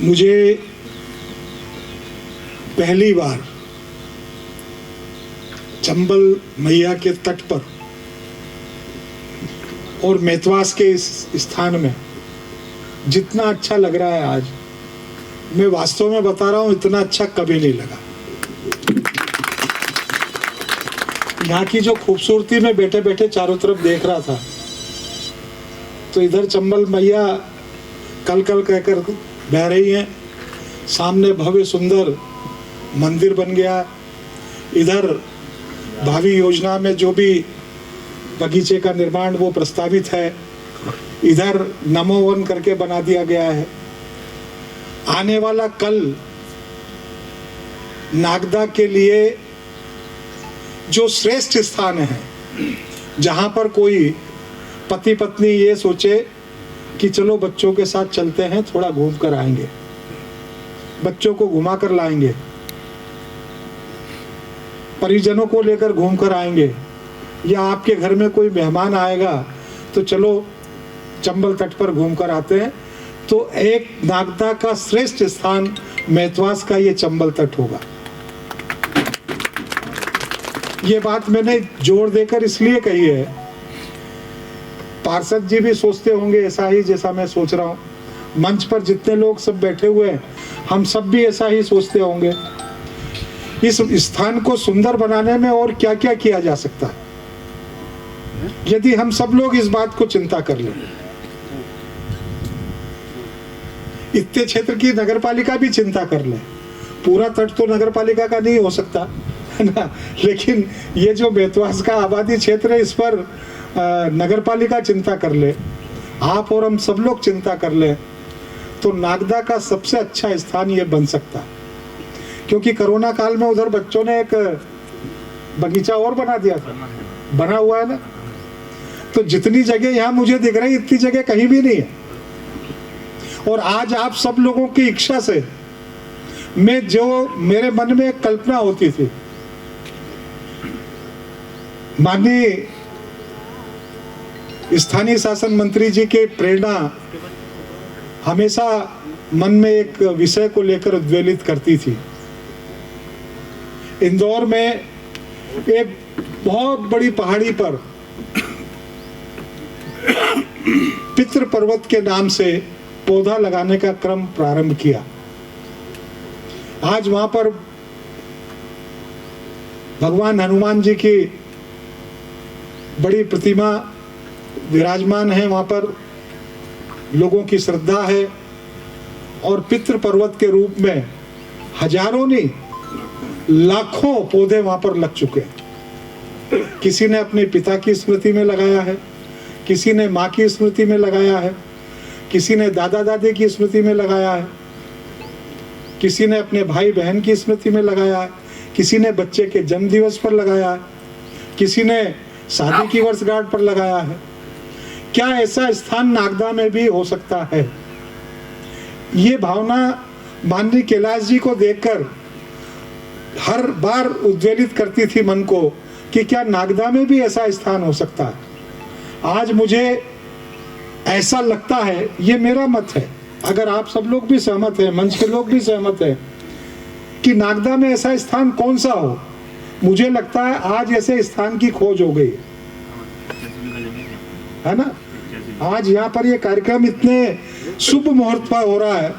मुझे पहली बार चंबल मैया के तट पर और मेतवास के इस स्थान में जितना अच्छा लग रहा है आज, मैं वास्तव में बता रहा हूं, इतना अच्छा कभी नहीं लगा। यहाँ की जो खूबसूरती में बैठे बैठे चारों तरफ देख रहा था, तो इधर चंबल मैया कल कल कहकर बह रही हैं, सामने भव्य सुंदर मंदिर बन गया, इधर भावी योजना में जो भी बगीचे का निर्माण वो प्रस्तावित है, इधर नमो वन करके बना दिया गया है। आने वाला कल नागदा के लिए जो श्रेष्ठ स्थान है, जहां पर कोई पति पत्नी ये सोचे कि चलो बच्चों के साथ चलते हैं, थोड़ा घूम कर आएंगे, बच्चों को घुमा कर लाएंगे, परिजनों को लेकर घूम कर आएंगे, या आपके घर में कोई मेहमान आएगा तो चलो चंबल तट पर घूम कर आते हैं, तो एक नागदा का श्रेष्ठ स्थान मेतवास का ये चंबल तट होगा। ये बात मैंने जोर देकर इसलिए कही है, पार्षद जी भी सोचते होंगे ऐसा ही जैसा मैं सोच रहा हूं, मंच पर जितने लोग सब बैठे हुए हैं हम सब भी ऐसा ही सोचते होंगे। इस स्थान को सुंदर बनाने में और क्या क्या किया जा सकता है, यदि हम सब लोग इस बात को चिंता कर लें। इतने क्षेत्र की नगरपालिका भी चिंता कर ले, पूरा तट तो नगरपालिका का नहीं हो सकता है ना, लेकिन ये जो बेतवास का आबादी क्षेत्र है इस पर नगरपालिका चिंता कर ले, आप और हम सब लोग चिंता कर ले, तो नागदा का सबसे अच्छा स्थान ये बन सकता है। क्योंकि कोरोना काल में उधर बच्चों ने एक बगीचा और बना दिया था, बना हुआ है ना, तो जितनी जगह यहाँ मुझे दिख रही इतनी जगह कहीं भी नहीं है। और आज आप सब लोगों की इच्छा से मैं जो मेरे मन में एक कल्पना होती थी, माननीय स्थानीय शासन मंत्री जी के प्रेरणा हमेशा मन में एक विषय को लेकर उद्वेलित करती थी। इंदौर में एक बहुत बड़ी पहाड़ी पर पितृ पर्वत के नाम से पौधा लगाने का क्रम प्रारंभ किया। आज वहां पर भगवान हनुमान जी की बड़ी प्रतिमा विराजमान है, वहां पर लोगों की श्रद्धा है, और पितृ पर्वत के रूप में हजारों नहीं लाखों पौधे वहां पर लग चुके हैं। किसी ने अपने पिता की स्मृति में लगाया है, किसी ने माँ की स्मृति में लगाया है, किसी ने दादा दादी की स्मृति में लगाया है, किसी ने अपने भाई बहन की स्मृति में लगाया है, किसी ने बच्चे के जन्म दिवस पर लगाया है, किसी ने शादी की वर्षगांठ पर लगाया है। क्या ऐसा स्थान नागदा में भी हो सकता है? ये भावना माननीय कैलाश जी को देखकर हर बार उद्वेलित करती थी मन को कि क्या नागदा में भी ऐसा स्थान हो सकता है। आज मुझे ऐसा लगता है, ये मेरा मत है, अगर आप सब लोग भी सहमत हैं, मंच के लोग भी सहमत हैं, कि नागदा में ऐसा स्थान कौन सा हो। मुझे लगता है आज ऐसे स्थान की खोज हो गई है ना। आज यहाँ पर ये कार्यक्रम इतने शुभ मुहूर्त पर हो रहा है,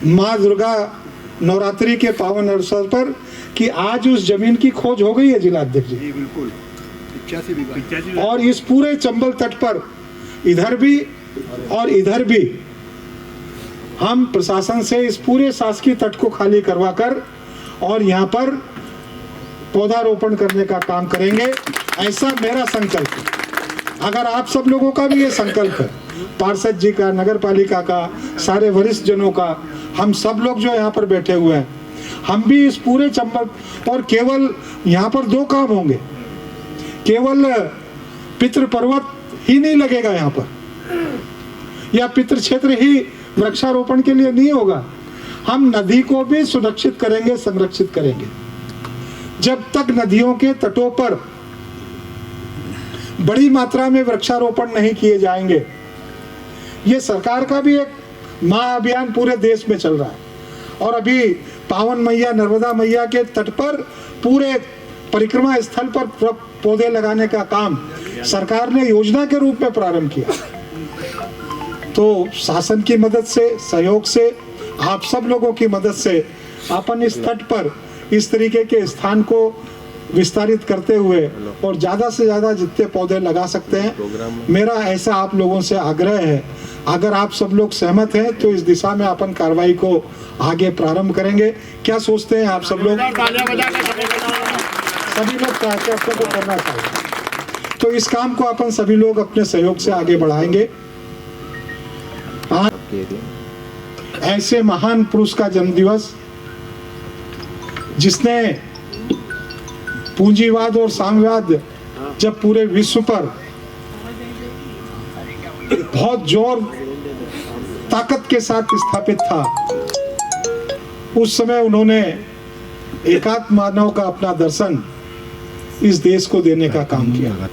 माँ दुर्गा नवरात्रि के पावन अवसर पर, कि आज उस जमीन की खोज हो गई है जिलाध्यक्ष जी। बिल्कुल 85 और इस पूरे चंबल तट पर इधर भी और इधर भी हम प्रशासन से इस पूरे शासकीय तट को खाली करवाकर और यहाँ पर पौधारोपण करने का काम करेंगे, ऐसा मेरा संकल्प है। अगर आप सब लोगों का भी ये संकल्प है, पार्षद जी का, नगर पालिका का, सारे वरिष्ठ जनों का, हम सब लोग जो यहाँ पर बैठे हुए हैं, हम भी इस पूरे चंबल, और केवल यहाँ पर दो काम होंगे, केवल पितृ पर्वत ही नहीं लगेगा यहाँ पर, या पितृ क्षेत्र ही वृक्षारोपण के लिए नहीं होगा, हम नदी को भी सुरक्षित करेंगे, संरक्षित करेंगे। जब तक नदियों के तटों पर बड़ी मात्रा में वृक्षारोपण नहीं किए जाएंगे, ये सरकार का भी एक माँ अभियान पूरे देश में चल रहा है, और अभी पावन मैया नर्मदा मैया के तट पर पूरे परिक्रमा स्थल पर पौधे लगाने का काम सरकार ने योजना के रूप में प्रारंभ किया। तो शासन की मदद से, सहयोग से, आप सब लोगों की मदद से अपन इस तट पर इस तरीके के स्थान को विस्तारित करते हुए और ज़्यादा से ज़्यादा जितने पौधे लगा सकते हैं, मेरा ऐसा आप लोगों से आग्रह है। अगर आप सब लोग सहमत हैं तो इस दिशा में अपन कार्रवाई को आगे प्रारंभ करेंगे। क्या सोचते हैं आप सब लोग? सभी लोग चाहते हैं, अपने को करना चाहिए, तो इस काम को अपन सभी लोग अपने सहयोग से आगे बढ़ाएंगे। ऐसे महान पुरुष का जन्मदिवस जिसने पूंजीवाद और साम्यवाद जब पूरे विश्व पर बहुत जोर ताकत के साथ स्थापित था, उस समय उन्होंने एकात्म मानव का अपना दर्शन इस देश को देने का काम किया।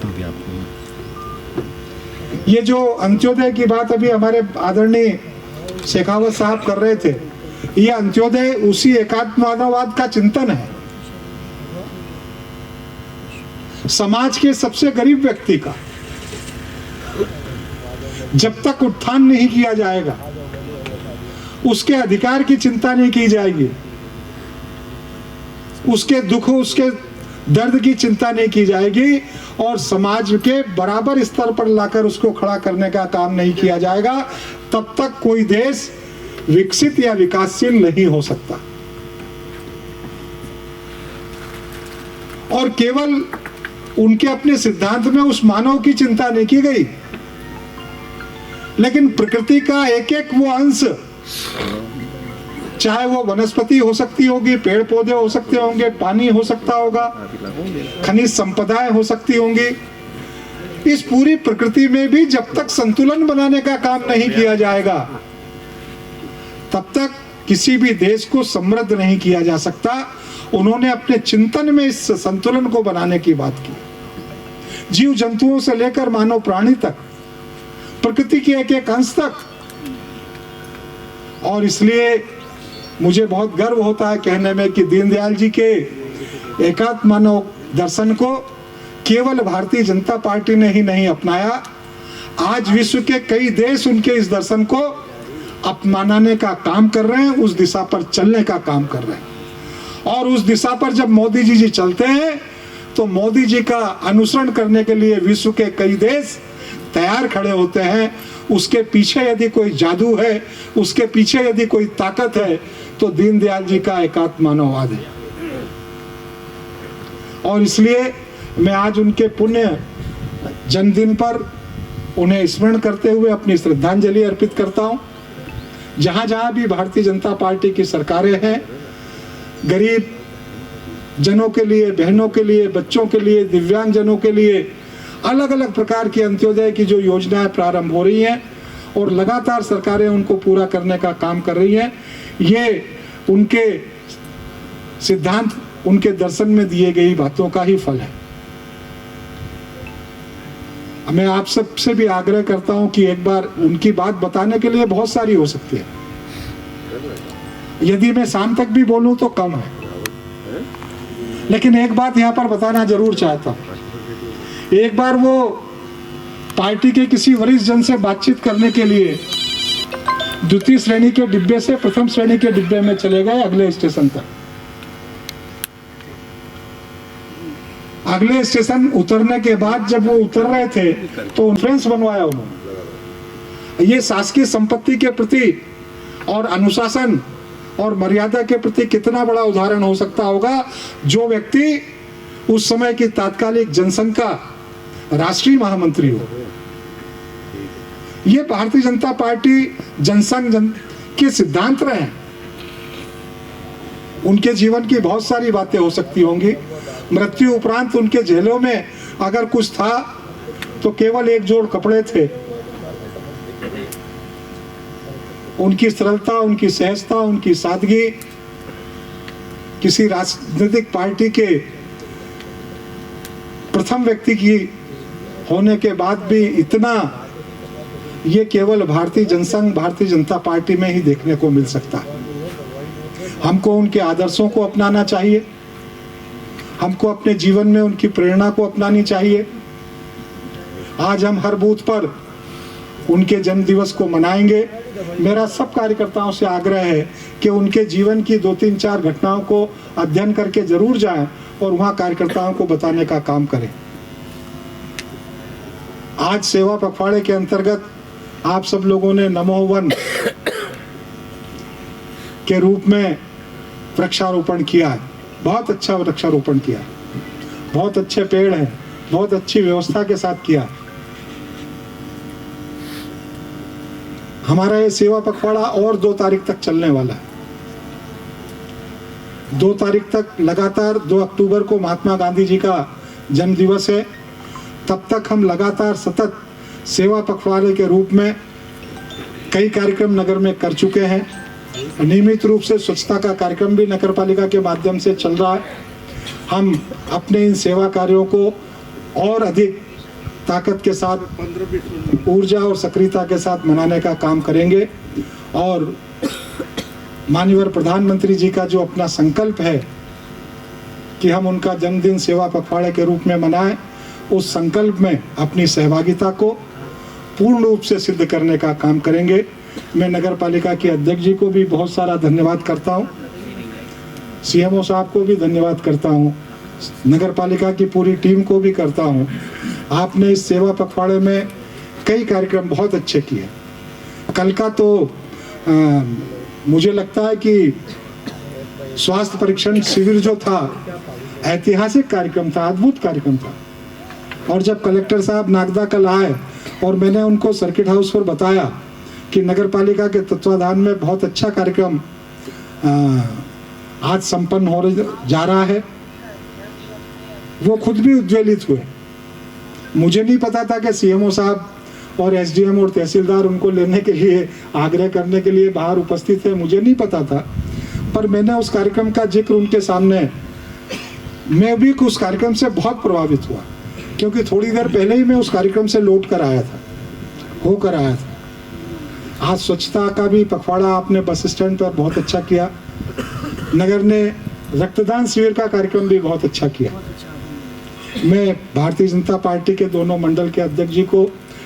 ये जो अंत्योदय की बात अभी हमारे आदरणीय शेखावत साहब कर रहे थे, ये अंत्योदय उसी एकात्म मानववाद का चिंतन है। समाज के सबसे गरीब व्यक्ति का जब तक उत्थान नहीं किया जाएगा, उसके अधिकार की चिंता नहीं की जाएगी, उसके दुख, उसके दर्द की चिंता नहीं की जाएगी, और समाज के बराबर स्तर पर लाकर उसको खड़ा करने का काम नहीं किया जाएगा, तब तक कोई देश विकसित या विकासशील नहीं हो सकता। और केवल उनके अपने सिद्धांत में उस मानव की चिंता नहीं की गई, लेकिन प्रकृति का एक एक वो अंश, चाहे वो वनस्पति हो सकती होगी, पेड़ पौधे हो सकते होंगे, पानी हो सकता होगा, खनिज संपदाएं हो सकती होंगी, इस पूरी प्रकृति में भी जब तक संतुलन बनाने का काम नहीं किया जाएगा, तब तक किसी भी देश को समृद्ध नहीं किया जा सकता। उन्होंने अपने चिंतन में इस संतुलन को बनाने की बात की। जीव जंतुओं से लेकर मानव प्राणी तक, प्रकृति के एक एक अंश तक। और इसलिए मुझे बहुत गर्व होता है कहने में कि दीनदयाल जी के एकात्म मानव दर्शन को केवल भारतीय जनता पार्टी ने ही नहीं अपनाया, आज विश्व के कई देश उनके इस दर्शन को अपनाने का काम कर रहे हैं, उस दिशा पर चलने का काम कर रहे हैं। और उस दिशा पर जब मोदी जी चलते हैं तो मोदी जी का अनुसरण करने के लिए विश्व के कई देश तैयार खड़े होते हैं। उसके पीछे यदि कोई जादू है, उसके पीछे यदि कोई ताकत है, तो दीनदयाल जी का एकात्म मानववाद है। और इसलिए मैं आज उनके पुण्य जन्मदिन पर उन्हें स्मरण करते हुए अपनी श्रद्धांजलि अर्पित करता हूं। जहां जहां भी भारतीय जनता पार्टी की सरकारें हैं, गरीब जनों के लिए, बहनों के लिए, बच्चों के लिए, दिव्यांग जनों के लिए अलग अलग प्रकार की अंत्योदय की जो योजनाएं प्रारंभ हो रही हैं और लगातार सरकारें उनको पूरा करने का काम कर रही हैं, ये उनके सिद्धांत, उनके दर्शन में दिए गई बातों का ही फल है। मैं आप सबसे भी आग्रह करता हूं कि एक बार उनकी बात बताने के लिए बहुत सारी हो सकती है, यदि मैं शाम तक भी बोलूं तो कम है, लेकिन एक बात यहां पर बताना जरूर चाहता हूं। एक बार वो पार्टी के किसी वरिष्ठ जन से बातचीत करने के लिए द्वितीय श्रेणी के डिब्बे से प्रथम श्रेणी के डिब्बे में चले गए अगले स्टेशन तक। अगले स्टेशन उतरने के बाद जब वो उतर रहे थे तो कॉन्फ्रेंस बनवाया उन्होंने। ये शासकीय संपत्ति के प्रति और अनुशासन और मर्यादा के प्रति कितना बड़ा उदाहरण हो सकता होगा, जो व्यक्ति उस समय की तात्कालिक जनसंघ का राष्ट्रीय महामंत्री हो। ये भारतीय जनता पार्टी जनसंघ के सिद्धांत रहे हैं। उनके जीवन की बहुत सारी बातें हो सकती होंगी। मृत्यु उपरांत उनके जेलों में अगर कुछ था तो केवल एक जोड़ कपड़े थे। उनकी सरलता, उनकी सहजता, उनकी सादगी, किसी राजनीतिक पार्टी के प्रथम व्यक्ति की होने के बाद भी इतना ये केवल भारतीय जनसंघ, भारतीय जनता पार्टी में ही देखने को मिल सकता है। हमको उनके आदर्शों को अपनाना चाहिए, हमको अपने जीवन में उनकी प्रेरणा को अपनानी चाहिए। आज हम हर बूथ पर उनके जन्म दिवस को मनाएंगे। मेरा सब कार्यकर्ताओं से आग्रह है कि उनके जीवन की 2-3-4 घटनाओं को अध्ययन करके जरूर जाएं और वहां कार्यकर्ताओं को बताने का काम करें। आज सेवा पखवाड़े के अंतर्गत आप सब लोगों ने नमो वन के रूप में वृक्षारोपण किया है। बहुत अच्छा वृक्षारोपण किया, बहुत अच्छे पेड़ हैं, बहुत अच्छी व्यवस्था के साथ किया। हमारा ये सेवा पखवाड़ा और 2 तारीख तक चलने वाला है। 2 तारीख तक लगातार, 2 अक्टूबर को महात्मा गांधी जी का जन्म दिवस है। तब तक हम लगातार सतत सेवा पखवाड़े के रूप में कई कार्यक्रम नगर में कर चुके हैं। नियमित रूप से स्वच्छता का कार्यक्रम भी नगर पालिका के माध्यम से चल रहा है। हम अपने इन सेवा कार्यों को और अधिक ताकत के साथ, ऊर्जा और सक्रियता के साथ मनाने का काम करेंगे। और माननीय प्रधानमंत्री जी का जो अपना संकल्प है कि हम उनका जन्मदिन सेवा पखवाड़े के रूप में मनाएं, उस संकल्प में अपनी सहभागिता को पूर्ण रूप से सिद्ध करने का काम करेंगे। मैं नगर पालिका के अध्यक्ष जी को भी बहुत सारा धन्यवाद करता हूँ, सीएमओ साहब को भी धन्यवाद करता हूँ, नगर पालिका की पूरी टीम को भी करता हूँ। आपने इस सेवा पखवाड़े में कई कार्यक्रम बहुत अच्छे किए। कल का तो मुझे लगता है कि स्वास्थ्य परीक्षण शिविर जो था, ऐतिहासिक कार्यक्रम था, अद्भुत कार्यक्रम था। और जब कलेक्टर साहब नागदा कल आए और मैंने उनको सर्किट हाउस पर बताया कि नगर पालिका के तत्वाधान में बहुत अच्छा कार्यक्रम आज संपन्न हो जा रहा है, वो खुद भी उज्ज्वलित हुए। मुझे नहीं पता था कि सीएमओ साहब और एसडीएम और तहसीलदार उनको लेने के लिए, आग्रह करने के लिए बाहर उपस्थित है, मुझे नहीं पता था। पर मैंने उस कार्यक्रम का जिक्र उनके सामने, मैं भी उस कार्यक्रम से बहुत प्रभावित हुआ, क्योंकि थोड़ी देर पहले ही मैं उस कार्यक्रम से लौट कर आया था, होकर आया था। आज स्वच्छता का भी पखवाड़ा आपने बस स्टैंड पर बहुत अच्छा किया। नगर ने रक्तदान शिविर का कार्यक्रम भी बहुत अच्छा किया। मैं भारतीय जनता पार्टी के दोनों मंडल के अध्यक्ष जी को,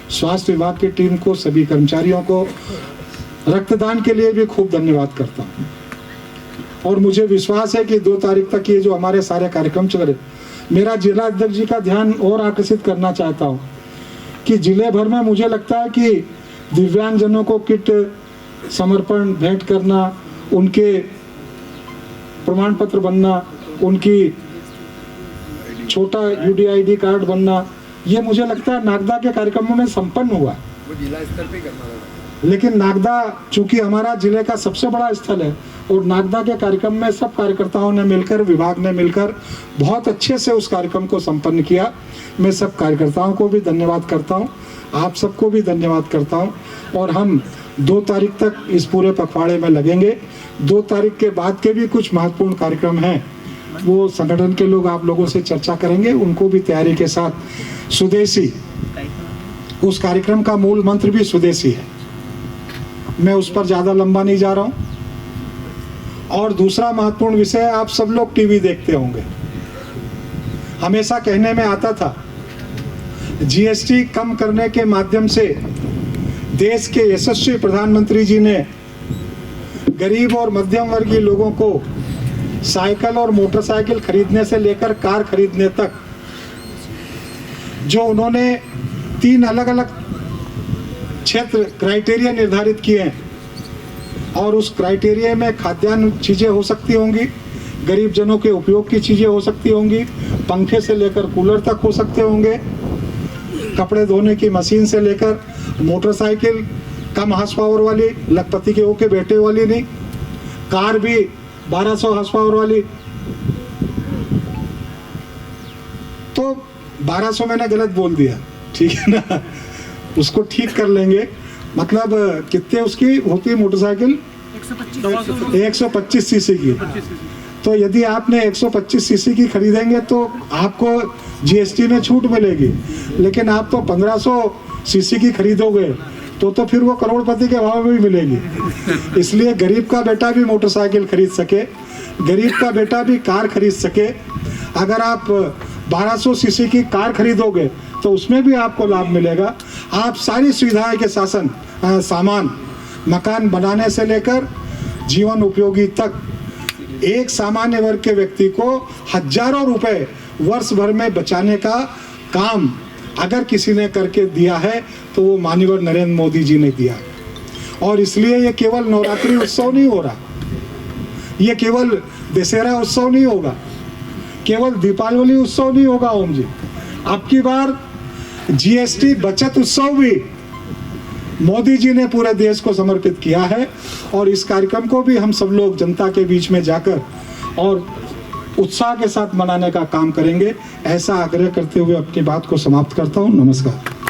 स्वास्थ्य विभाग की टीम को, सभी कर्मचारियों को रक्तदान के लिए भी खूब धन्यवाद करता हूँ। और मुझे विश्वास है कि 2 तारीख तक ये जो हमारे सारे कार्यक्रम चल रहे, मेरा जिला अध्यक्ष जी का ध्यान और आकर्षित करना चाहता हूँ कि जिले भर में मुझे लगता है कि दिव्यांगजनों को किट समर्पण, भेंट करना, उनके प्रमाण पत्र बनना, उनकी छोटा यूडीआईडी कार्ड बनना, ये मुझे लगता है नागदा के कार्यक्रमों में संपन्न हुआ। वो जिला स्तर पे करना होगा। लेकिन नागदा चूंकि हमारा जिले का सबसे बड़ा स्थल है, और नागदा के कार्यक्रम में सब कार्यकर्ताओं ने मिलकर, विभाग ने मिलकर बहुत अच्छे से उस कार्यक्रम को संपन्न किया। मैं सब कार्यकर्ताओं को भी धन्यवाद करता हूँ, आप सबको भी धन्यवाद करता हूँ। और हम 2 तारीख तक इस पूरे पखवाड़े में लगेंगे। 2 तारीख के बाद के भी कुछ महत्वपूर्ण कार्यक्रम हैं, वो संगठन के लोग आप लोगों से चर्चा करेंगे, उनको भी तैयारी के साथ। स्वदेशी, उस कार्यक्रम का मूल मंत्र भी स्वदेशी है, मैं उस पर ज्यादा लंबा नहीं जा रहा हूं। और दूसरा महत्वपूर्ण विषय, आप सब लोग टीवी देखते होंगे, हमेशा कहने में आता था जीएसटी कम करने के माध्यम से देश के यशस्वी प्रधानमंत्री जी ने गरीब और मध्यम वर्गीय लोगों को साइकिल और मोटरसाइकिल खरीदने से लेकर कार खरीदने तक जो उन्होंने 3 अलग अलग क्षेत्र क्राइटेरिया निर्धारित किए हैं, और उस क्राइटेरिया में खाद्यान्न चीज़ें हो सकती होंगी, गरीब जनों के उपयोग की चीज़ें हो सकती होंगी, पंखे से लेकर कूलर तक हो सकते होंगे, कपड़े धोने की मशीन से लेकर मोटरसाइकिल कम हार्स पावर वाली, लखपति के होके बैठे वाली नहीं, कार भी 1200 हार्स पावर वाली। तो 1200 मैंने गलत बोल दिया, ठीक है ना, उसको ठीक कर लेंगे। मतलब कितने उसकी होती है मोटरसाइकिल? 125 सीसी की। तो यदि आपने 125 सीसी की खरीदेंगे तो आपको जीएसटी में छूट मिलेगी, लेकिन आप तो 1500 सीसी की खरीदोगे तो फिर वो करोड़पति के भाव में भी मिलेगी। इसलिए गरीब का बेटा भी मोटरसाइकिल खरीद सके, गरीब का बेटा भी कार खरीद सके। अगर आप 1200 सीसी की कार खरीदोगे तो उसमें भी आपको लाभ मिलेगा। आप सारी सुविधाएं के सामान मकान बनाने से लेकर जीवन उपयोगी तक एक सामान्य वर्ग के व्यक्ति को हजारों रुपए वर्ष भर में बचाने का काम अगर किसी ने करके दिया है तो वो माननीय नरेंद्र मोदी जी ने दिया। और इसलिए ये केवल नवरात्रि उत्सव नहीं हो रहा, ये केवल दशहरा उत्सव नहीं होगा, केवल दीपावली उत्सव नहीं होगा ओम जी। अब की बार जीएसटी बचत उत्सव भी मोदी जी ने पूरे देश को समर्पित किया है। और इस कार्यक्रम को भी हम सब लोग जनता के बीच में जाकर और उत्साह के साथ मनाने का काम करेंगे, ऐसा आग्रह करते हुए अपनी बात को समाप्त करता हूँ। नमस्कार।